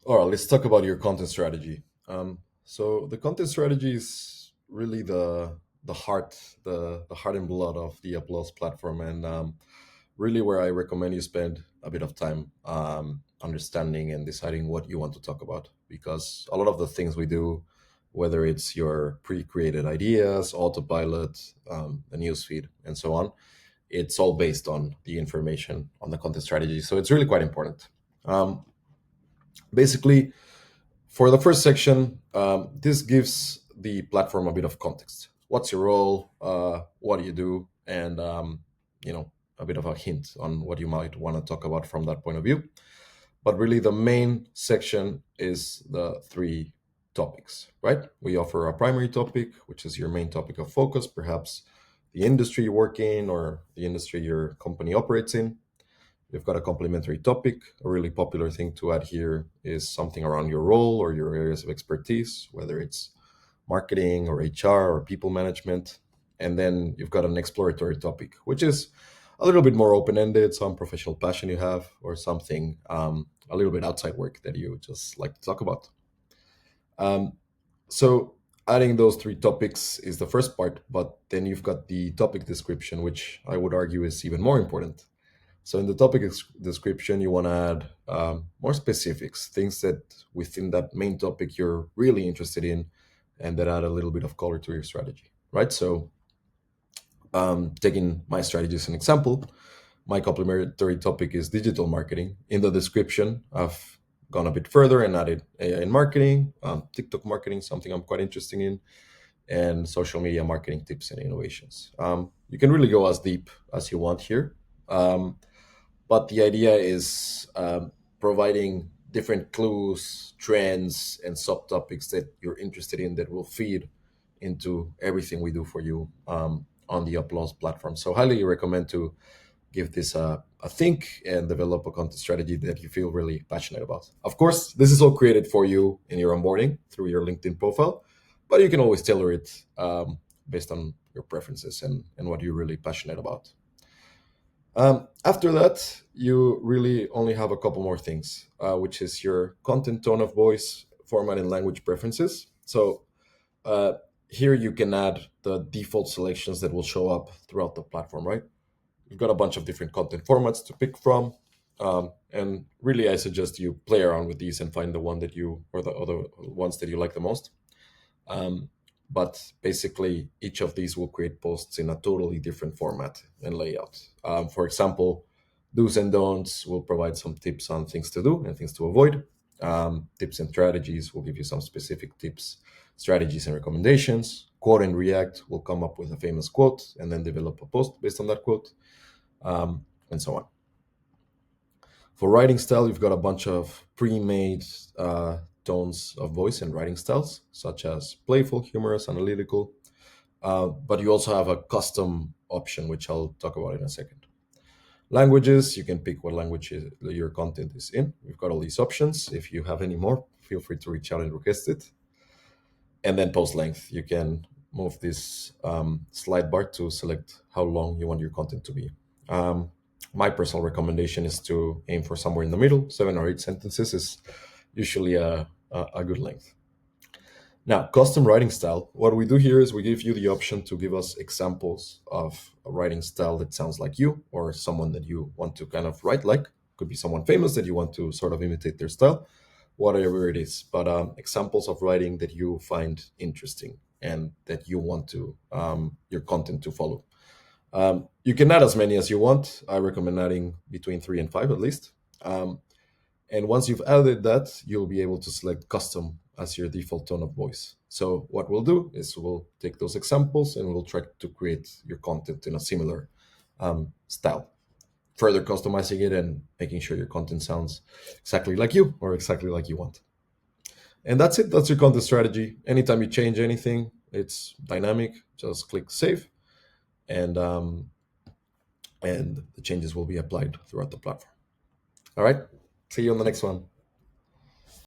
All right, let's talk about your content strategy. So the content strategy is really the heart, the heart and blood of the Applause platform, and really where I recommend you spend a bit of time understanding and deciding what you want to talk about. Because a lot of the things we do, whether it's your pre-created ideas, autopilot, the newsfeed, and so on, it's all based on the information on the content strategy. So it's really quite important. Um, Basically, for the first section, this gives the platform a bit of context. What's your role? What do you do? And a bit of a hint on what you might want to talk about from that point of view. But really, the main section is the three topics, right? We offer a primary topic, which is your main topic of focus, perhaps the industry you work in or the industry your company operates in. You've got a complementary topic. A really popular thing to add here is something around your role or your areas of expertise, whether it's marketing or HR or people management. And then you've got an exploratory topic, which is a little bit more open ended, some professional passion you have, or something a little bit outside work that you just like to talk about. Um, so, adding those three topics is the first part, but then you've got the topic description, which I would argue is even more important. So in the topic description, you want to add more specifics, things that within that main topic you're really interested in, and that add a little bit of color to your strategy, right? So taking my strategy as an example, my complementary topic is digital marketing. In the description, I've gone a bit further and added AI in marketing, TikTok marketing, something I'm quite interested in, and social media marketing tips and innovations. You can really go as deep as you want here. But the idea is providing different clues, trends, and subtopics that you're interested in that will feed into everything we do for you on the Applause platform. So, highly recommend to give this a think and develop a content strategy that you feel really passionate about. Of course, this is all created for you in your onboarding through your LinkedIn profile, but you can always tailor it based on your preferences and what you're really passionate about. After that, you really only have a couple more things, which is your content, tone of voice, format, and language preferences. So uh, here you can add the default selections that will show up throughout the platform, right? You've got a bunch of different content formats to pick from. And really, I suggest you play around with these and find the one that you, or the other ones that you like the most. Um, but basically, each of these will create posts in a totally different format and layout. For example, do's and don'ts will provide some tips on things to do and things to avoid. Tips and strategies will give you some specific tips, strategies, and recommendations. Quote and react will come up with a famous quote and then develop a post based on that quote, and so on. For writing style, you've got a bunch of pre-made tones of voice and writing styles, such as playful, humorous, analytical. But you also have a custom option, which I'll talk about in a second. Languages, you can pick what language your content is in. We've got all these options. If you have any more, feel free to reach out and request it. And then post length, you can move this slide bar to select how long you want your content to be. Um, my personal recommendation is to aim for somewhere in the middle. 7 or 8 sentences is usually a good length. Now, custom writing style. What we do here is we give you the option to give us examples of a writing style that sounds like you or someone that you want to kind of write like. Could be someone famous that you want to sort of imitate their style, whatever it is. But examples of writing that you find interesting and that you want to your content to follow. You can add as many as you want. I recommend adding between 3 and 5 at least. And once you've added that, you'll be able to select custom as your default tone of voice. So what we'll do is we'll take those examples and we'll try to create your content in a similar style, further customizing it and making sure your content sounds exactly like you or exactly like you want. And that's it. That's your content strategy. Anytime you change anything, it's dynamic. Just click save, and and the changes will be applied throughout the platform. All right. See you on the next one.